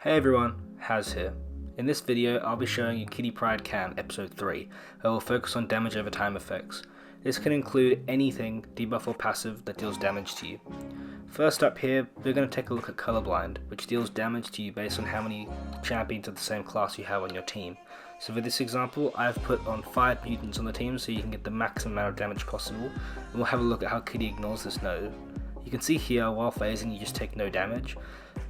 Hey everyone, Haz here. In this video I'll be showing you Kitty Pryde Can episode 3, where we'll focus on damage over time effects. This can include anything, debuff or passive, that deals damage to you. First up here, we're going to take a look at Colorblind, which deals damage to you based on how many champions of the same class you have on your team. So for this example, I've put on 5 mutants on the team so you can get the maximum amount of damage possible, and we'll have a look at how Kitty ignores this node. You can see here, while phasing you just take no damage.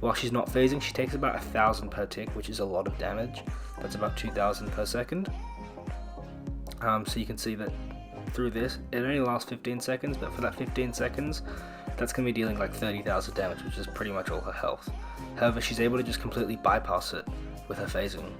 While she's not phasing, she takes about 1,000 per tick, which is a lot of damage. That's about 2,000 per second. So you can see that through this, it only lasts 15 seconds, but for that 15 seconds, that's going to be dealing like 30,000 damage, which is pretty much all her health. However, she's able to just completely bypass it with her phasing.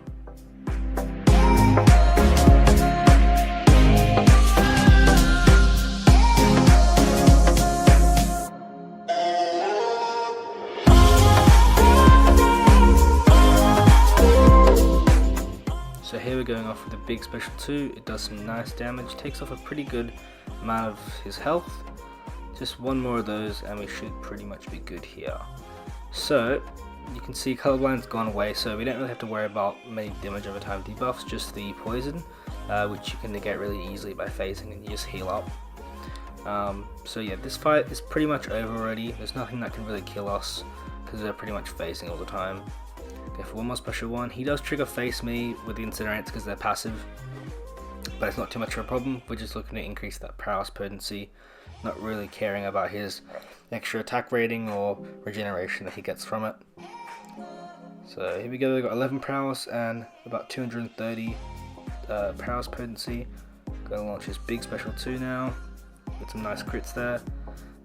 So here we're going off with a big special 2, it does some nice damage, takes off a pretty good amount of his health. Just one more of those and we should pretty much be good here. So you can see Colorblind's gone away, so we don't really have to worry about many damage over time debuffs, just the poison, which you can negate really easily by phasing and you just heal up. So yeah, this fight is pretty much over already, there's nothing that can really kill us because they're pretty much phasing all the time. Okay, for one more special one, he does trigger face me with the incinerates because they're passive, but it's not too much of a problem. We're just looking to increase that prowess potency, not really caring about his extra attack rating or regeneration that he gets from it. So here we go, we've got 11 prowess and about 230 prowess potency. Gonna launch his big special 2 now, with some nice crits there.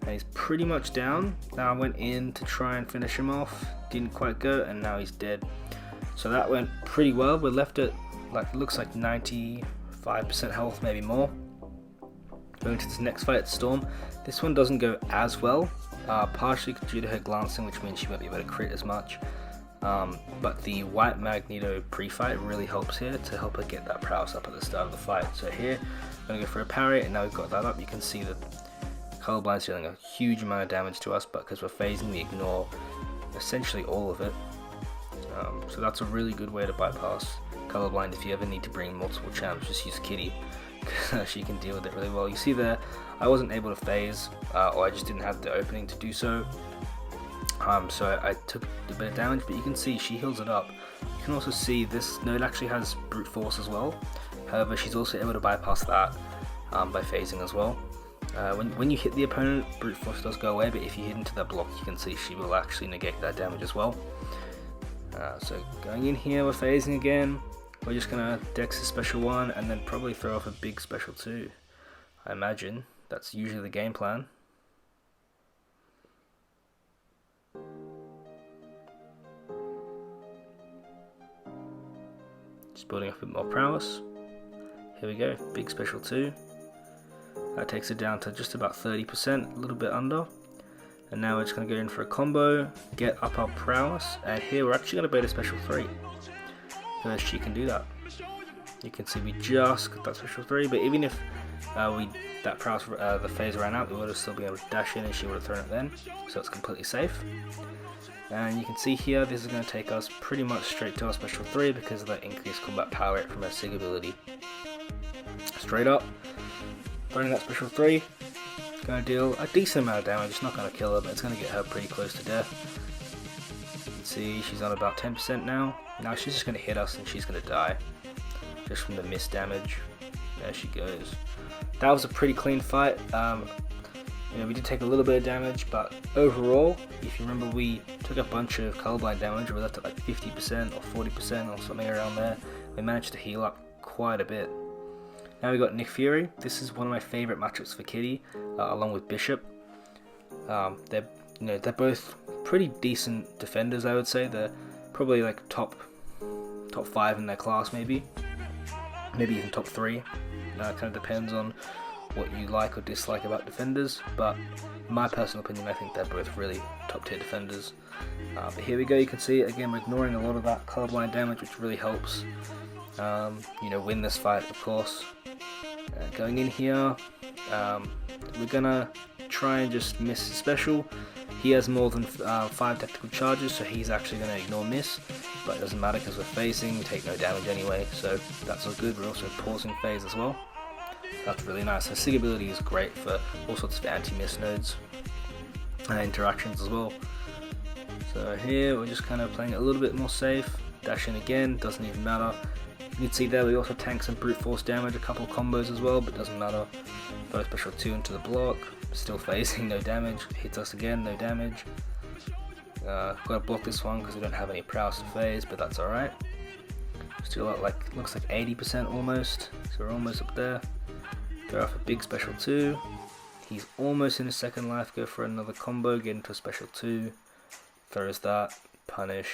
And he's pretty much down. Now I went in to try and finish him off, didn't quite go, and now he's dead. So that went pretty well. We're left at like, looks like 95% health, maybe more. Going to this next fight, Storm. This one doesn't go as well, partially due to her glancing, which means she won't be able to crit as much. But the White Magneto pre-fight really helps here to help her get that prowess up at the start of the fight. So here, I'm going to go for a parry, and now we've got that up. You can see that Colorblind's dealing a huge amount of damage to us, but because we're phasing, we ignore essentially all of it. So that's a really good way to bypass Colorblind if you ever need to bring multiple champs. Just use Kitty, because she can deal with it really well. You see there, I wasn't able to phase, or I just didn't have the opening to do so. So I took a bit of damage, but you can see she heals it up. You can also see this node actually has brute force as well. However, she's also able to bypass that by phasing as well. When you hit the opponent, brute force does go away, but if you hit into that block, you can see she will actually negate that damage as well. So going in here, we're phasing again. We're just gonna dex a special 1 and then probably throw off a big special 2. I imagine that's usually the game plan. Just building up a bit more prowess. Here we go, big special 2. That takes it down to just about 30%, a little bit under. And now we're just going to go in for a combo, get up our prowess, and here we're actually going to bait a special 3. Because she can do that. You can see we just got that special 3, but even if that prowess, the phase ran out, we would have still been able to dash in and she would have thrown it then. So it's completely safe. And you can see here, this is going to take us pretty much straight to our special 3 because of that increased combat power rate from her SIG ability. Straight up. Throwing that special 3, going to deal a decent amount of damage. It's not going to kill her, but it's going to get her pretty close to death. You can see she's on about 10% now. Now she's just going to hit us and she's going to die. Just from the missed damage. There she goes. That was a pretty clean fight. We did take a little bit of damage, but overall, if you remember, we took a bunch of Colorblind damage. We left at like 50% or 40% or something around there. We managed to heal up quite a bit. Now we got Nick Fury. This is one of my favorite matchups for Kitty, along with Bishop. They're both pretty decent defenders, I would say. They're probably like top 5 in their class, maybe even top 3. It kind of depends on what you like or dislike about defenders, but in my personal opinion, I think they're both really top tier defenders. But here we go. You can see again, we're ignoring a lot of that Colorblind damage, which really helps. Win this fight, of course. Going in here, we're gonna try and just miss his special. He has more than 5 tactical charges, so he's actually going to ignore miss. but it doesn't matter because we're phasing, we take no damage anyway, so that's all good. We're also pausing phase as well. That's really nice. So Sig ability is great for all sorts of anti-miss nodes and interactions as well. So here we're just kind of playing it a little bit more safe. Dash in again, doesn't even matter. You can see there we also tank some brute force damage, a couple combos as well, but doesn't matter. Throw special 2 into the block, still phasing, no damage. Hits us again, no damage. Gotta block this one because we don't have any prowess to phase, but that's alright. Still at like, looks like 80% almost, so we're almost up there. Throw off a big special 2. He's almost in his second life, go for another combo, get into a special 2. Throws that, punish.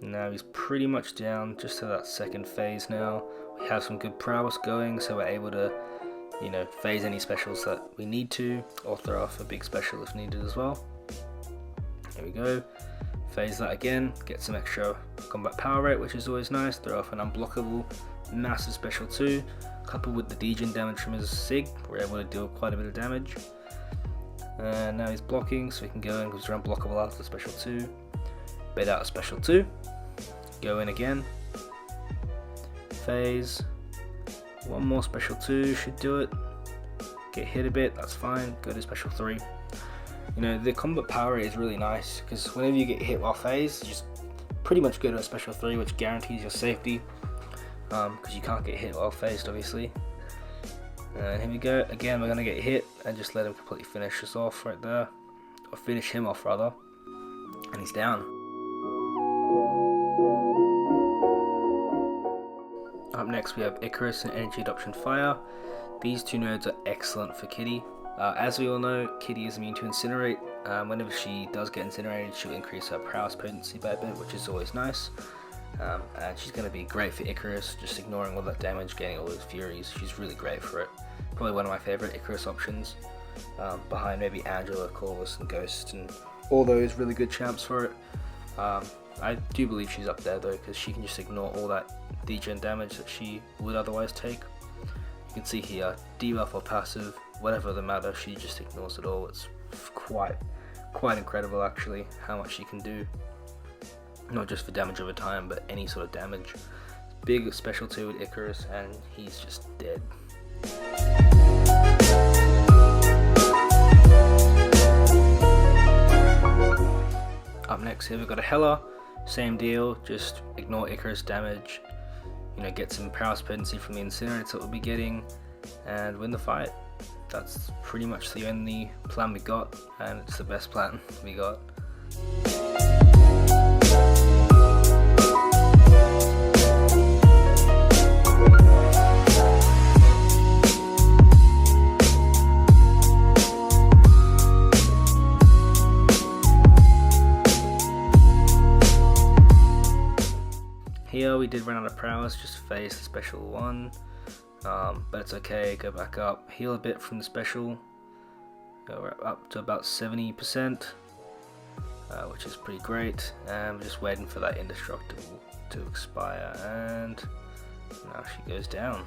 Now he's pretty much down just to that second phase now. We have some good prowess going, so we're able to, you know, phase any specials that we need to, or throw off a big special if needed as well. Here we go. Phase that again, get some extra combat power rate, which is always nice. Throw off an unblockable massive special 2. Coupled with the degen damage from his Sig, we're able to deal quite a bit of damage. And now he's blocking, so we can go in because we're unblockable after special 2. Bait out a special 2. Go in again. Phase. One more special 2 should do it. Get hit a bit, that's fine. Go to special 3. You know, the combat power rate is really nice because whenever you get hit while phase, you just pretty much go to a special 3, which guarantees your safety because you can't get hit while phased, obviously. And here we go. Again, we're going to get hit and just let him completely finish us off right there. Or finish him off, rather. And he's down. Up next we have Icarus and Energy Adoption Fire. These two nodes are excellent for Kitty. As we all know, Kitty is immune to Incinerate. Whenever she does get incinerated, she'll increase her prowess potency by a bit, which is always nice. And she's going to be great for Icarus, just ignoring all that damage, getting all those furies. She's really great for it. Probably one of my favourite Icarus options, behind maybe Angela, Corvus and Ghost and all those really good champs for it. I do believe she's up there though, because she can just ignore all that degen damage that she would otherwise take. You can see here, debuff or passive, whatever the matter, she just ignores it all. It's quite incredible actually, how much she can do. Not just for damage over time, but any sort of damage. Big special 2 with Icarus, and he's just dead. Up next here we've got a Hela. Same deal, just ignore Icarus damage, you know, get some prowess potency from the incinerates that we'll be getting, and win the fight. That's pretty much the only plan we got, and it's the best plan we got. Here we did run out of prowess, just phase the special 1, but it's okay, go back up, heal a bit from the special, go up to about 70%, which is pretty great, and we're just waiting for that indestructible to expire, and now she goes down.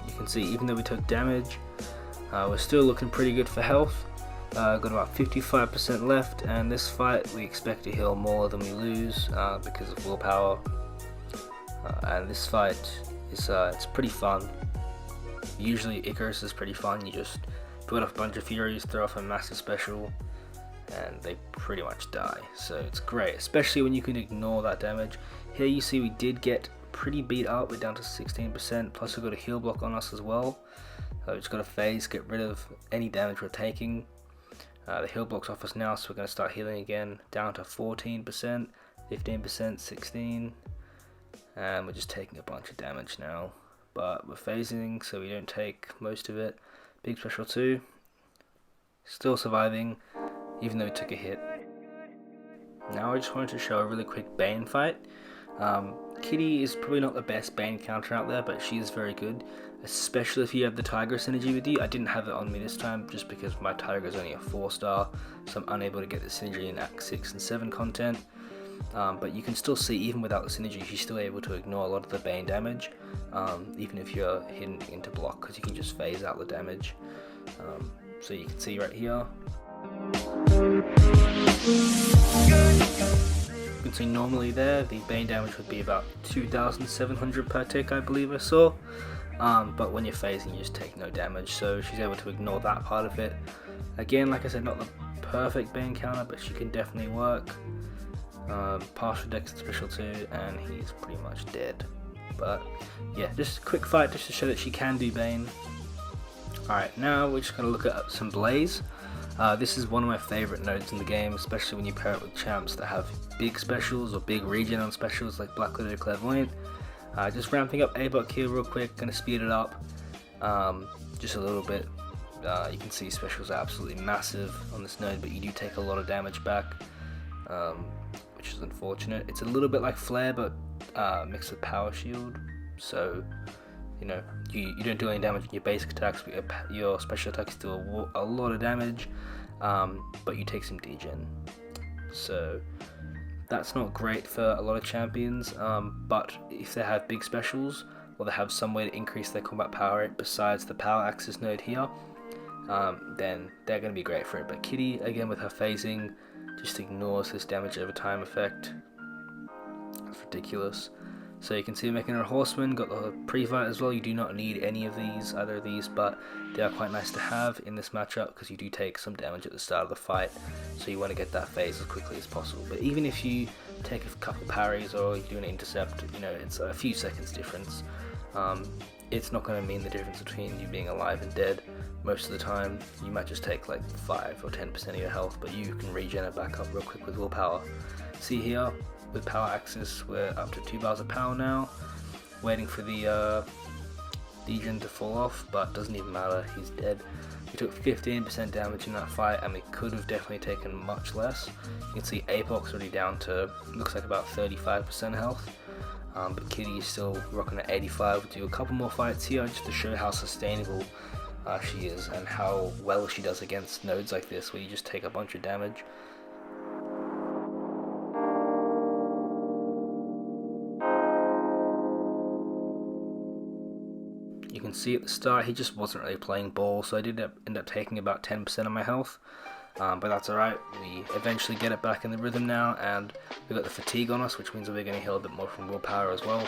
You can see even though we took damage, we're still looking pretty good for health. Got about 55% left, and this fight we expect to heal more than we lose because of willpower. And this fight is it's pretty fun. Usually Icarus is pretty fun. You just put off a bunch of furies, throw off a massive special, and they pretty much die. So it's great, especially when you can ignore that damage. Here you see we did get pretty beat up. We're down to 16%. Plus we've got a heal block on us as well. So we've just got to phase, get rid of any damage we're taking. The heal block's off us now, so we're going to start healing again, down to 14%, 15%, 16%, and we're just taking a bunch of damage now. But we're phasing, so we don't take most of it. Big special 2, still surviving, even though we took a hit. Now I just wanted to show a really quick Bane fight. Kitty is probably not the best Bane counter out there, but she is very good, especially if you have the Tigress synergy with you. I didn't have it on me this time just because my Tiger is only a 4-star, so I'm unable to get the synergy in Act 6 and 7 content. but you can still see even without the synergy she's still able to ignore a lot of the Bane damage, even if you're hidden into block, because you can just phase out the damage. So you can see right here, you can see normally there the Bane damage would be about 2,700 per tick, I believe I saw, but when you're phasing you just take no damage, so she's able to ignore that part of it. Again, like I said, not the perfect Bane counter, but she can definitely work. Partial dex special 2 and he's pretty much dead. But yeah, just a quick fight just to show that she can do Bane. Alright, now we're just going to look at some Blaze. This is one of my favourite nodes in the game, especially when you pair it with champs that have big specials or big regen on specials like Black Widow, Clairvoyant. Just ramping up A-Buck here real quick, going to speed it up just a little bit. You can see specials are absolutely massive on this node, but you do take a lot of damage back, which is unfortunate. It's a little bit like Flare, but mixed with Power Shield, so you know, you don't do any damage in your basic attacks, but your special attacks do a lot of damage, but you take some degen. So that's not great for a lot of champions, but if they have big specials, or they have some way to increase their combat power rate besides the power axis node here, then they're going to be great for it. But Kitty, again with her phasing, just ignores this damage over time effect. It's ridiculous. So you can see making her a horseman, got the pre-fight as well. You do not need any of these, either of these, but they are quite nice to have in this matchup because you do take some damage at the start of the fight, so you want to get that phase as quickly as possible. But even if you take a couple parries or you do an intercept, you know, it's a few seconds difference. It's not going to mean the difference between you being alive and dead. Most of the time, you might just take like 5 or 10% of your health, but you can regen it back up real quick with willpower. See here, with power axis, we're up to 2 bars of power now, waiting for the degen to fall off, but doesn't even matter, he's dead. We took 15% damage in that fight, and we could have definitely taken much less. You can see Apox already down to, looks like about 35% health, but Kitty is still rocking at 85. We'll do a couple more fights here just to show how sustainable she is, and how well she does against nodes like this, where you just take a bunch of damage. You can see at the start he just wasn't really playing ball, so I did end up taking about 10% of my health, but that's alright. We eventually get it back in the rhythm now, and we've got the fatigue on us, which means that we're going to heal a bit more from willpower as well.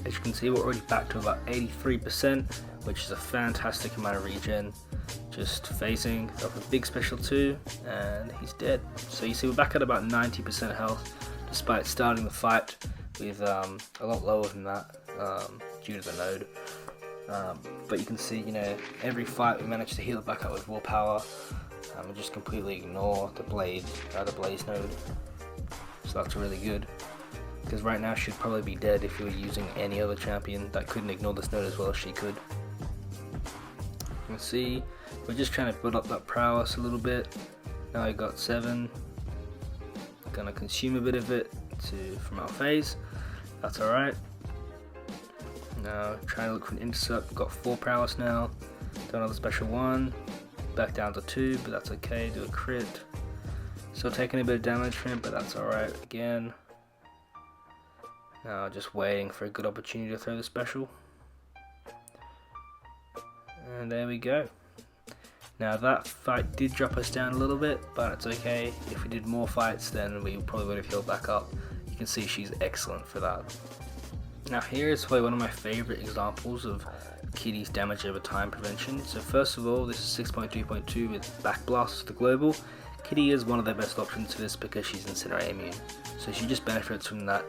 As you can see, we're already back to about 83%, which is a fantastic amount of regen. Just phasing up a big special 2, and he's dead. So you see we're back at about 90% health, despite starting the fight with a lot lower than that due to the node. But you can see, you know, every fight we managed to heal it back up with willpower, and just completely ignore the blaze node. So that's really good, because right now she'd probably be dead if we were using any other champion that couldn't ignore this node as well as she could. You can see we're just trying to build up that prowess a little bit. Now I got 7. Gonna consume a bit of it from our phase. That's alright. Now trying to look for an intercept. We've got 4 prowess now. Do another special 1. Back down to 2, but that's okay. Do a crit. Still taking a bit of damage from it, but that's alright again. Now just waiting for a good opportunity to throw the special. And there we go. Now that fight did drop us down a little bit, but it's okay. If we did more fights, then we probably would have healed back up. You can see she's excellent for that. Now here is probably one of my favorite examples of Kitty's damage over time prevention. So first of all, this is 6.2.2 with Back Blast, the global. Kitty is one of the best options for this because she's Incinerate immune. So she just benefits from that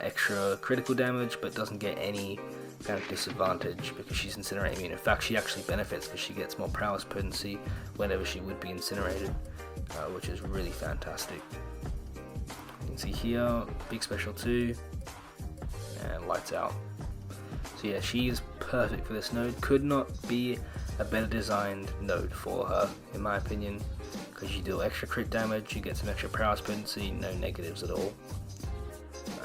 extra critical damage, but doesn't get any kind of disadvantage because she's Incinerate immune. In fact, she actually benefits because she gets more prowess potency whenever she would be incinerated, which is really fantastic. You can see here, big special 2, and lights out. So yeah, she is perfect for this node. Could not be a better designed node for her, in my opinion, because you deal extra crit damage, you get some extra prowess potency, no negatives at all.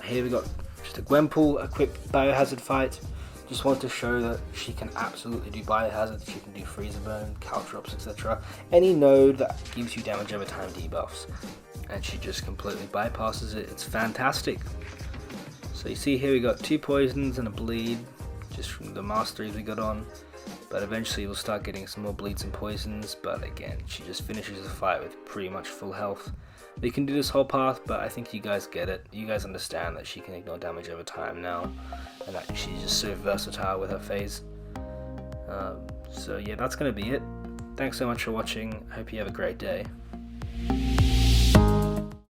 Here we got just a Gwenpool, a quick biohazard fight. Just want to show that she can absolutely do biohazard, she can do freezer burn, caltrops, etc. Any node that gives you damage over time debuffs, and she just completely bypasses it. It's fantastic. So you see here we got 2 poisons and a bleed, just from the masteries we got on. But eventually we'll start getting some more bleeds and poisons, but again, she just finishes the fight with pretty much full health. We can do this whole path, but I think you guys get it. You guys understand that she can ignore damage over time now, and that she's just so versatile with her phase. So yeah, that's going to be it. Thanks so much for watching. Hope you have a great day.